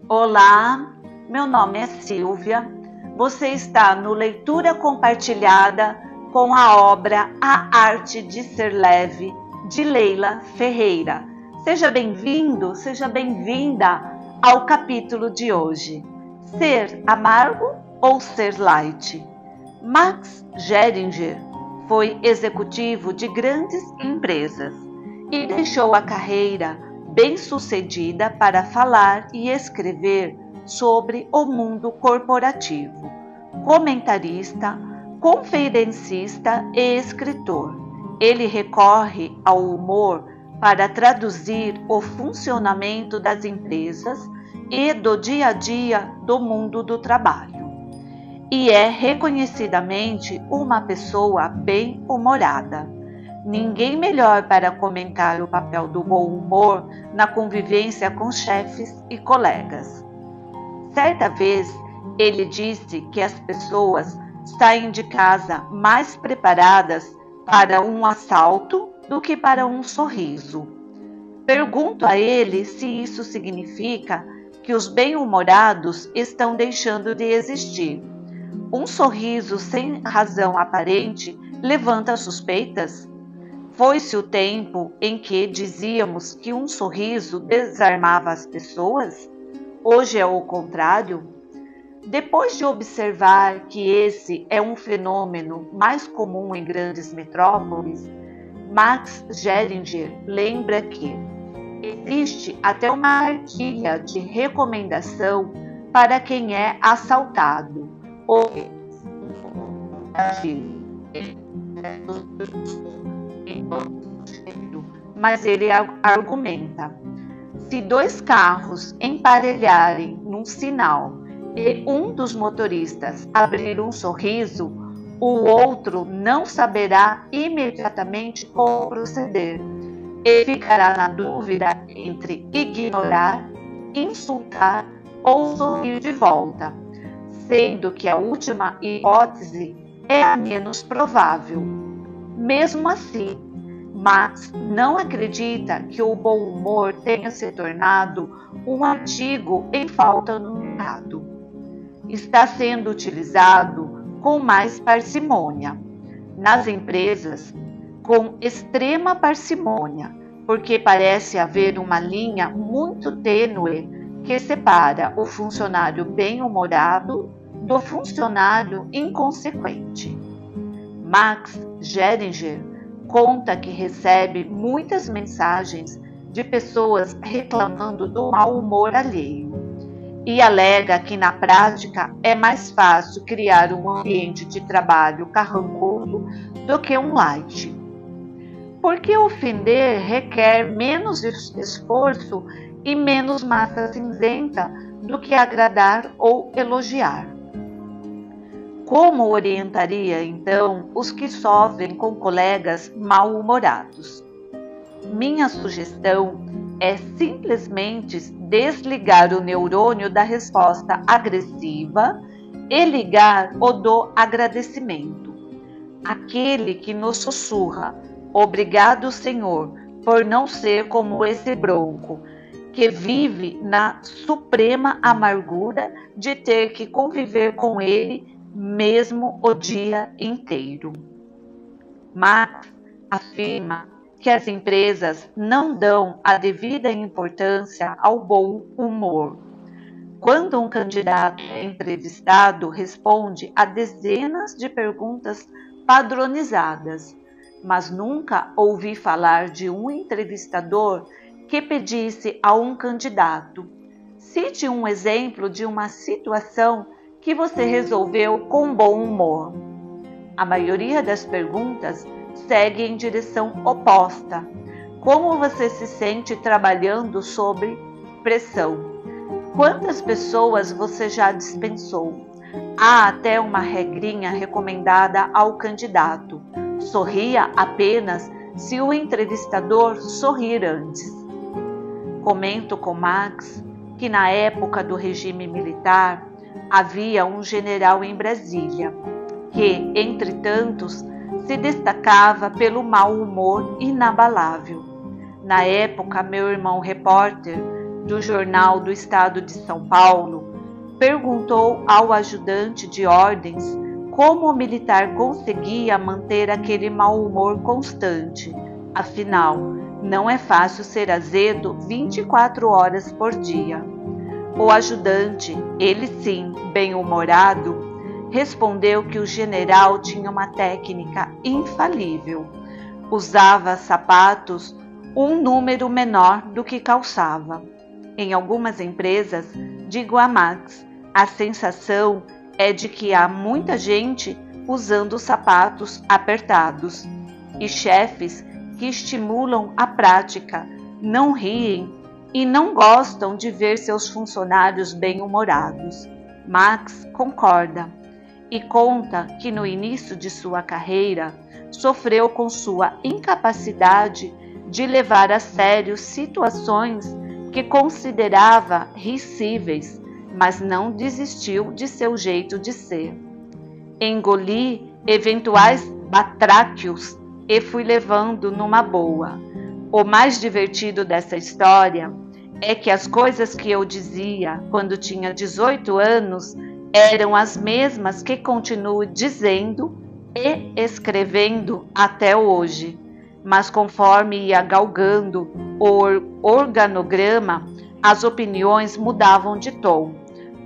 Olá, meu nome é Silvia. Você está no Leitura Compartilhada com a obra A Arte de Ser Leve, de Leila Ferreira. Seja bem-vindo, seja bem-vinda ao capítulo de hoje. Ser amargo ou ser light? Max Geringer foi executivo de grandes empresas e deixou a carreira bem-sucedida para falar e escrever sobre o mundo corporativo, comentarista, conferencista e escritor. Ele recorre ao humor para traduzir o funcionamento das empresas e do dia a dia do mundo do trabalho. E é reconhecidamente uma pessoa bem-humorada. Ninguém melhor para comentar o papel do bom humor na convivência com chefes e colegas. Certa vez, ele disse que as pessoas saem de casa mais preparadas para um assalto do que para um sorriso. Pergunto a ele se isso significa que os bem-humorados estão deixando de existir. Um sorriso sem razão aparente levanta suspeitas? Foi-se o tempo em que dizíamos que um sorriso desarmava as pessoas? Hoje é o contrário? Depois de observar que esse é um fenômeno mais comum em grandes metrópoles, Max Geringer lembra que existe até uma cartilha de recomendação para quem é assaltado ou mas ele argumenta: se dois carros emparelharem num sinal e um dos motoristas abrir um sorriso, o outro não saberá imediatamente como proceder e ficará na dúvida entre ignorar, insultar ou sorrir de volta, sendo que a última hipótese é a menos provável. Mesmo assim, Max não acredita que o bom humor tenha se tornado um artigo em falta no mercado. Está sendo utilizado com mais parcimônia nas empresas, com extrema parcimônia, porque parece haver uma linha muito tênue que separa o funcionário bem-humorado do funcionário inconsequente. Max Geringer conta que recebe muitas mensagens de pessoas reclamando do mau humor alheio e alega que na prática é mais fácil criar um ambiente de trabalho carrancudo do que um light. Porque ofender requer menos esforço e menos massa cinzenta do que agradar ou elogiar. Como orientaria, então, os que sofrem com colegas mal-humorados? Minha sugestão é simplesmente desligar o neurônio da resposta agressiva e ligar o do agradecimento. Aquele que nos sussurra: obrigado, Senhor, por não ser como esse bronco, que vive na suprema amargura de ter que conviver com ele mesmo o dia inteiro. Max afirma que as empresas não dão a devida importância ao bom humor. Quando um candidato é entrevistado, responde a dezenas de perguntas padronizadas, mas nunca ouvi falar de um entrevistador que pedisse a um candidato: cite um exemplo de uma situação que você resolveu com bom humor. A maioria das perguntas segue em direção oposta. Como você se sente trabalhando sob pressão? Quantas pessoas você já dispensou? Há até uma regrinha recomendada ao candidato: sorria apenas se o entrevistador sorrir antes. Comento com Max que na época do regime militar havia um general em Brasília que, entre tantos, se destacava pelo mau humor inabalável. Na época, meu irmão repórter do Jornal do Estado de São Paulo, perguntou ao ajudante de ordens como o militar conseguia manter aquele mau humor constante. Afinal, não é fácil ser azedo 24 horas por dia. O ajudante, ele sim, bem-humorado, respondeu que o general tinha uma técnica infalível. Usava sapatos um número menor do que calçava. Em algumas empresas, digo a Max, a sensação é de que há muita gente usando sapatos apertados e chefes que estimulam a prática, não riem e não gostam de ver seus funcionários bem-humorados. Max concorda e conta que no início de sua carreira sofreu com sua incapacidade de levar a sério situações que considerava risíveis, mas não desistiu de seu jeito de ser. Engoli eventuais batráquios e fui levando numa boa. O mais divertido dessa história é que as coisas que eu dizia quando tinha 18 anos eram as mesmas que continuo dizendo e escrevendo até hoje. Mas conforme ia galgando o organograma, as opiniões mudavam de tom.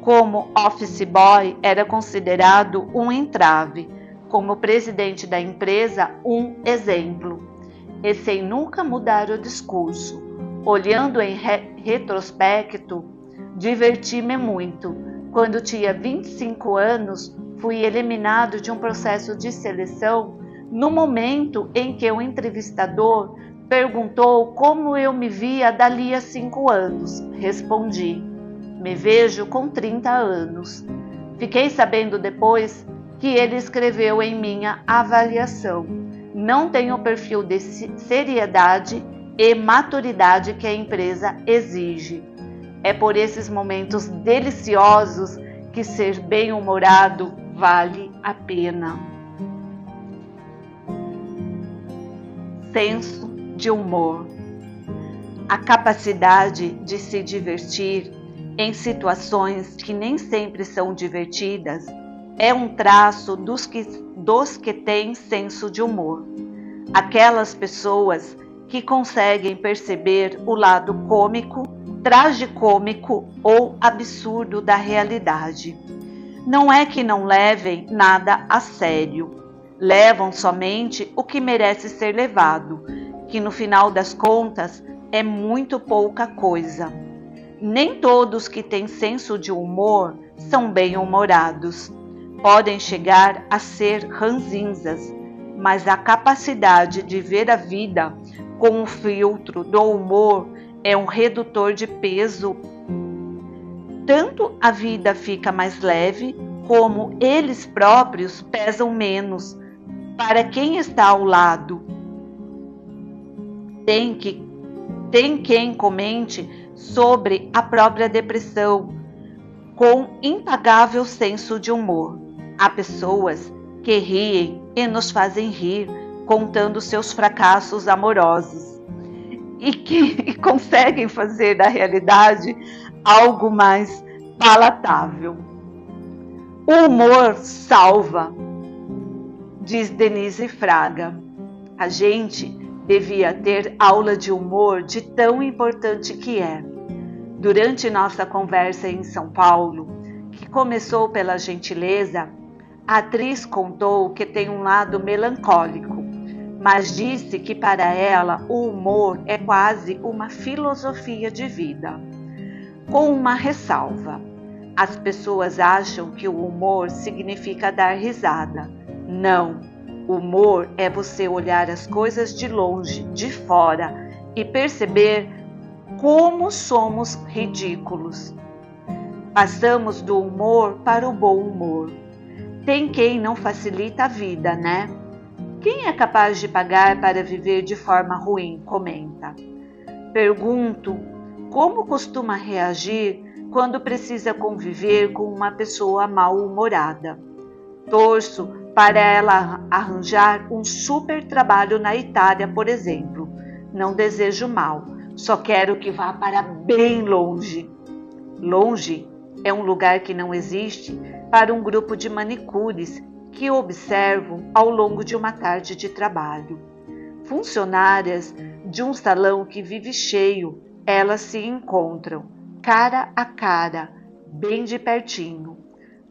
Como office boy era considerado um entrave, como presidente da empresa um exemplo. E sem nunca mudar o discurso. Olhando em retrospecto, diverti-me muito. Quando tinha 25 anos, fui eliminado de um processo de seleção no momento em que o entrevistador perguntou como eu me via dali a 5 anos. Respondi, me vejo com 30 anos. Fiquei sabendo depois que ele escreveu em minha avaliação: não tenho o perfil de seriedade e maturidade que a empresa exige. É por esses momentos deliciosos que ser bem-humorado vale a pena. Senso de humor. A capacidade de se divertir em situações que nem sempre são divertidas é um traço dos que têm senso de humor. Aquelas pessoas que conseguem perceber o lado cômico, tragicômico ou absurdo da realidade. Não é que não levem nada a sério, levam somente o que merece ser levado, que no final das contas é muito pouca coisa. Nem todos que têm senso de humor são bem-humorados. Podem chegar a ser ranzinzas, mas a capacidade de ver a vida com o filtro do humor é um redutor de peso. Tanto a vida fica mais leve, como eles próprios pesam menos para quem está ao lado. Tem quem comente sobre a própria depressão com impagável senso de humor. Há pessoas que riem e nos fazem rir contando seus fracassos amorosos e que conseguem fazer da realidade algo mais palatável. O humor salva, diz Denise Fraga. A gente devia ter aula de humor de tão importante que é. Durante nossa conversa em São Paulo, que começou pela gentileza, a atriz contou que tem um lado melancólico, mas disse que para ela o humor é quase uma filosofia de vida. Com uma ressalva: as pessoas acham que o humor significa dar risada. Não, humor é você olhar as coisas de longe, de fora, e perceber como somos ridículos. Passamos do humor para o bom humor. Tem quem não facilita a vida, né? Quem é capaz de pagar para viver de forma ruim? Comenta. Pergunto, como costuma reagir quando precisa conviver com uma pessoa mal-humorada? Torço para ela arranjar um super trabalho na Itália, por exemplo. Não desejo mal, Só quero que vá para bem longe. Longe é um lugar que não existe para um grupo de manicures que observam ao longo de uma tarde de trabalho. Funcionárias de um salão que vive cheio, elas se encontram, cara a cara, bem de pertinho.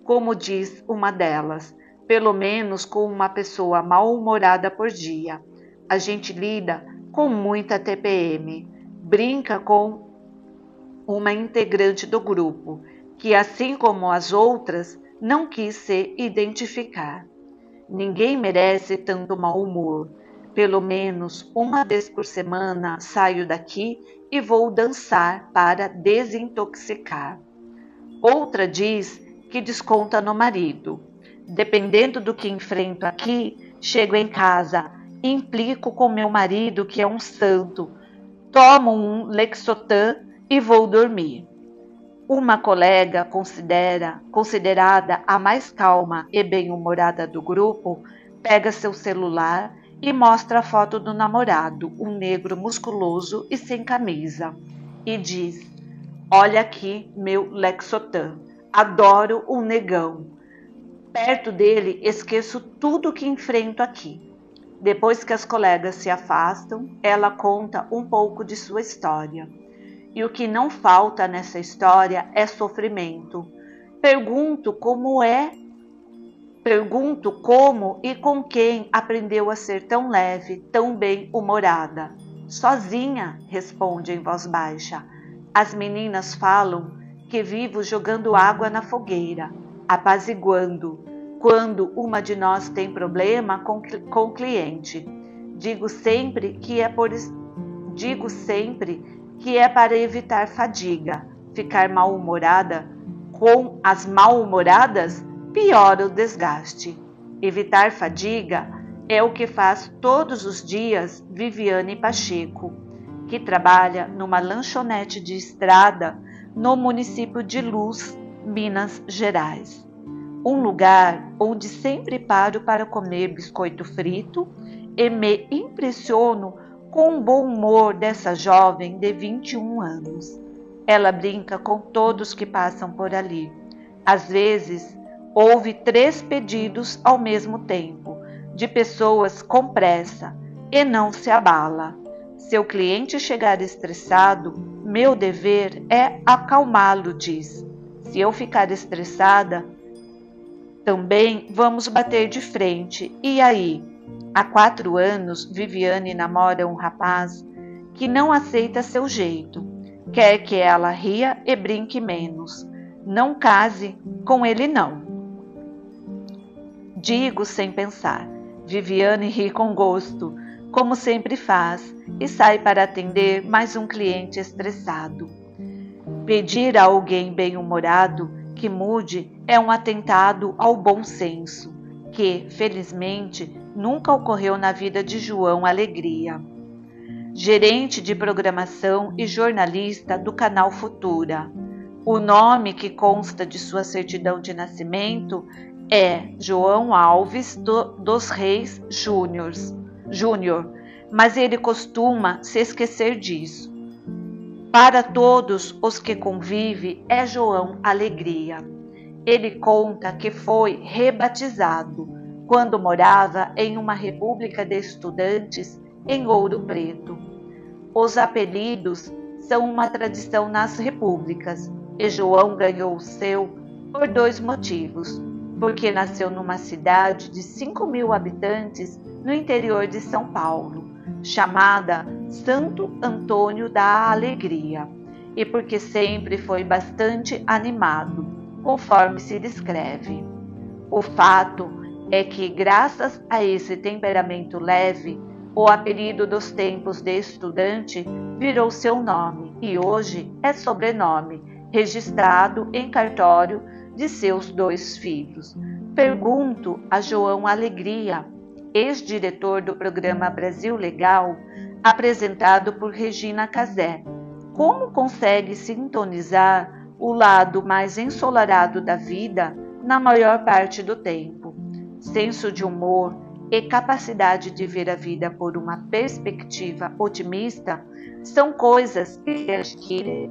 Como diz uma delas, pelo menos com uma pessoa mal-humorada por dia. A gente lida com muita TPM, brinca com uma integrante do grupo, que assim como as outras, não quis se identificar. Ninguém merece tanto mau humor. Pelo menos uma vez por semana saio daqui e vou dançar para desintoxicar. Outra diz que desconta no marido. Dependendo do que enfrento aqui, chego em casa, implico com meu marido que é um santo, tomo um Lexotan e vou dormir. Uma colega considerada a mais calma e bem-humorada do grupo, pega seu celular e mostra a foto do namorado, um negro musculoso e sem camisa, e diz: "Olha aqui meu Lexotan, adoro um negão. Perto dele esqueço tudo que enfrento aqui." Depois que as colegas se afastam, ela conta um pouco de sua história. E o que não falta nessa história é sofrimento. Pergunto como e com quem aprendeu a ser tão leve, tão bem-humorada. Sozinha, responde em voz baixa. As meninas falam que vivo jogando água na fogueira, apaziguando, quando uma de nós tem problema com o cliente. Digo sempre que é para evitar fadiga. Ficar mal-humorada com as mal-humoradas piora o desgaste. Evitar fadiga é o que faz todos os dias Viviane Pacheco, que trabalha numa lanchonete de estrada no município de Luz, Minas Gerais. Um lugar onde sempre paro para comer biscoito frito e me impressiono com o bom humor dessa jovem de 21 anos. Ela brinca com todos que passam por ali. Às vezes, ouve 3 pedidos ao mesmo tempo, de pessoas com pressa, e não se abala. Se o cliente chegar estressado, meu dever é acalmá-lo, diz. Se eu ficar estressada, também vamos bater de frente. E aí? Há 4 anos, Viviane namora um rapaz que não aceita seu jeito. Quer que ela ria e brinque menos. Não case com ele, não. Digo sem pensar. Viviane ri com gosto, como sempre faz, e sai para atender mais um cliente estressado. Pedir a alguém bem-humorado que mude é um atentado ao bom senso, que, felizmente, nunca ocorreu na vida de João Alegria. Gerente de programação e jornalista do canal Futura. O nome que consta de sua certidão de nascimento é João Alves dos Reis Júnior, mas ele costuma se esquecer disso. Para todos os que convive é João Alegria. Ele conta que foi rebatizado quando morava em uma república de estudantes em Ouro Preto. Os apelidos são uma tradição nas repúblicas e João ganhou o seu por 2 motivos. Porque nasceu numa cidade de 5.000 habitantes no interior de São Paulo, chamada Santo Antônio da Alegria, e porque sempre foi bastante animado, conforme se descreve. O fato é que, graças a esse temperamento leve, o apelido dos tempos de estudante virou seu nome e hoje é sobrenome, registrado em cartório de seus 2 filhos. Pergunto a João Alegria, ex-diretor do programa Brasil Legal, apresentado por Regina Casé, como consegue sintonizar o lado mais ensolarado da vida na maior parte do tempo. Senso de humor e capacidade de ver a vida por uma perspectiva otimista são coisas que se adquirem.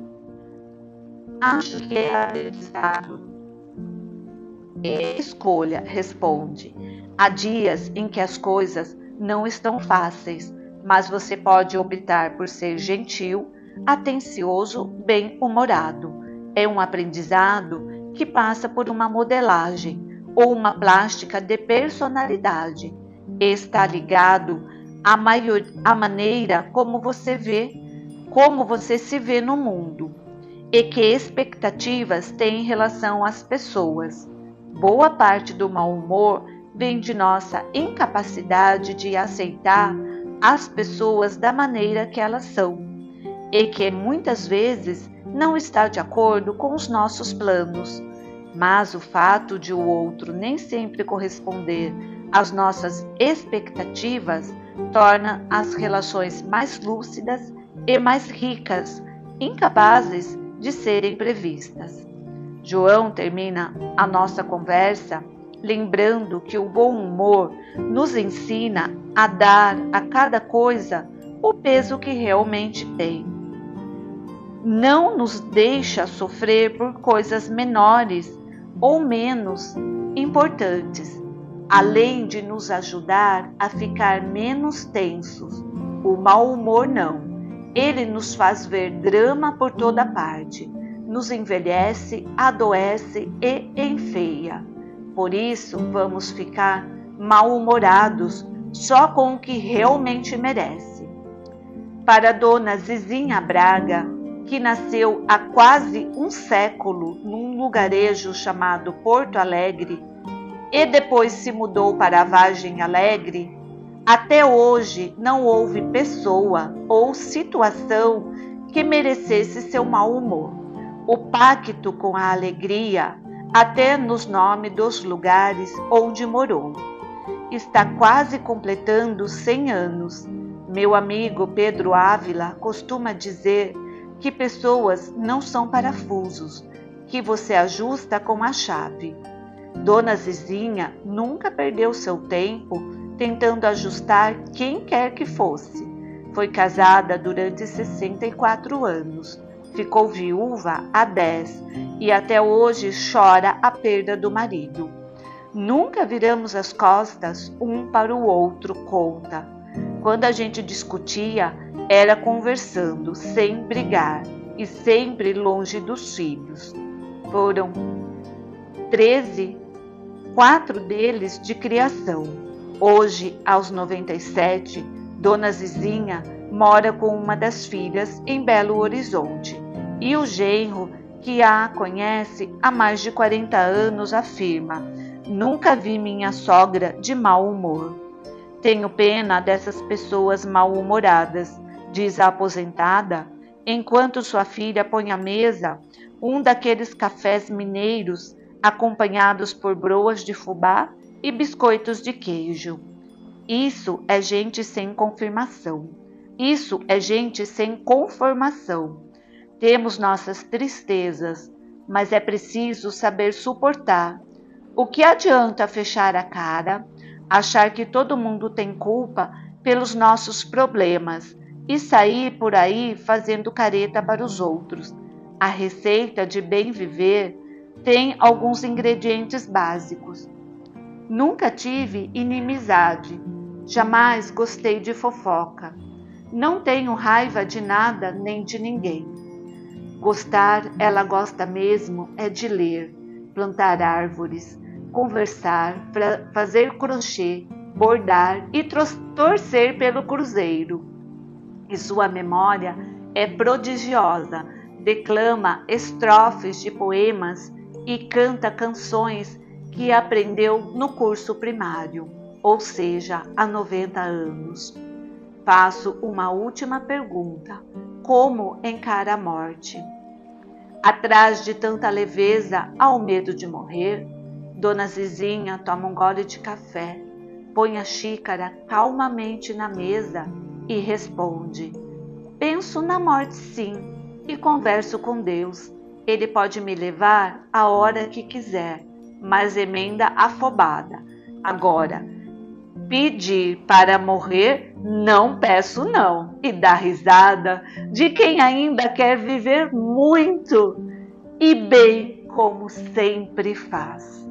Acho que é aprendizado. Escolha, responde. Há dias em que as coisas não estão fáceis, mas você pode optar por ser gentil, atencioso, bem-humorado. É um aprendizado que passa por uma modelagem ou uma plástica de personalidade. Está ligado à maneira como você se vê no mundo e que expectativas tem em relação às pessoas. Boa parte do mau humor vem de nossa incapacidade de aceitar as pessoas da maneira que elas são e que muitas vezes não está de acordo com os nossos planos. Mas o fato de o outro nem sempre corresponder às nossas expectativas torna as relações mais lúcidas e mais ricas, incapazes de serem previstas. João termina a nossa conversa lembrando que o bom humor nos ensina a dar a cada coisa o peso que realmente tem. Não nos deixa sofrer por coisas menores ou menos importantes, além de nos ajudar a ficar menos tensos. O mau humor não. Ele nos faz ver drama por toda parte, nos envelhece, adoece e enfeia. Por isso, vamos ficar mal-humorados só com o que realmente merece. Para Dona Zizinha Braga, que nasceu há quase um século num lugarejo chamado Porto Alegre e depois se mudou para a Vargem Alegre, até hoje não houve pessoa ou situação que merecesse seu mau humor. O pacto com a alegria, até nos nomes dos lugares onde morou. Está quase completando 100 anos. Meu amigo Pedro Ávila costuma dizer que pessoas não são parafusos, que você ajusta com a chave. Dona Zizinha nunca perdeu seu tempo tentando ajustar quem quer que fosse. Foi casada durante 64 anos, ficou viúva há 10 e até hoje chora a perda do marido. Nunca viramos as costas um para o outro, conta. Quando a gente discutia, era conversando, sem brigar e sempre longe dos filhos. Foram 13, 4 deles de criação. Hoje, aos 97, Dona Zizinha mora com uma das filhas em Belo Horizonte e o genro, que a conhece há mais de 40 anos, afirma: nunca vi minha sogra de mau humor. Tenho pena dessas pessoas mal-humoradas, diz a aposentada, enquanto sua filha põe à mesa um daqueles cafés mineiros acompanhados por broas de fubá e biscoitos de queijo. Isso é gente sem confirmação. Isso é gente sem conformação. Temos nossas tristezas, mas é preciso saber suportar. O que adianta fechar a cara, achar que todo mundo tem culpa pelos nossos problemas e sair por aí fazendo careta para os outros? A receita de bem viver tem alguns ingredientes básicos. Nunca tive inimizade, jamais gostei de fofoca. Não tenho raiva de nada nem de ninguém. Gostar, ela gosta mesmo, é de ler, plantar árvores, conversar, fazer crochê, bordar e torcer pelo cruzeiro. E sua memória é prodigiosa, declama estrofes de poemas e canta canções que aprendeu no curso primário, ou seja, há 90 anos. Faço uma última pergunta: como encara a morte? Atrás de tanta leveza, há o medo de morrer? Dona Zizinha toma um gole de café, põe a xícara calmamente na mesa e responde: penso na morte sim, e converso com Deus. Ele pode me levar a hora que quiser, mas emenda afobada: agora, Pedir para morrer, não peço não. E dar risada de quem ainda quer viver muito e bem como sempre faz.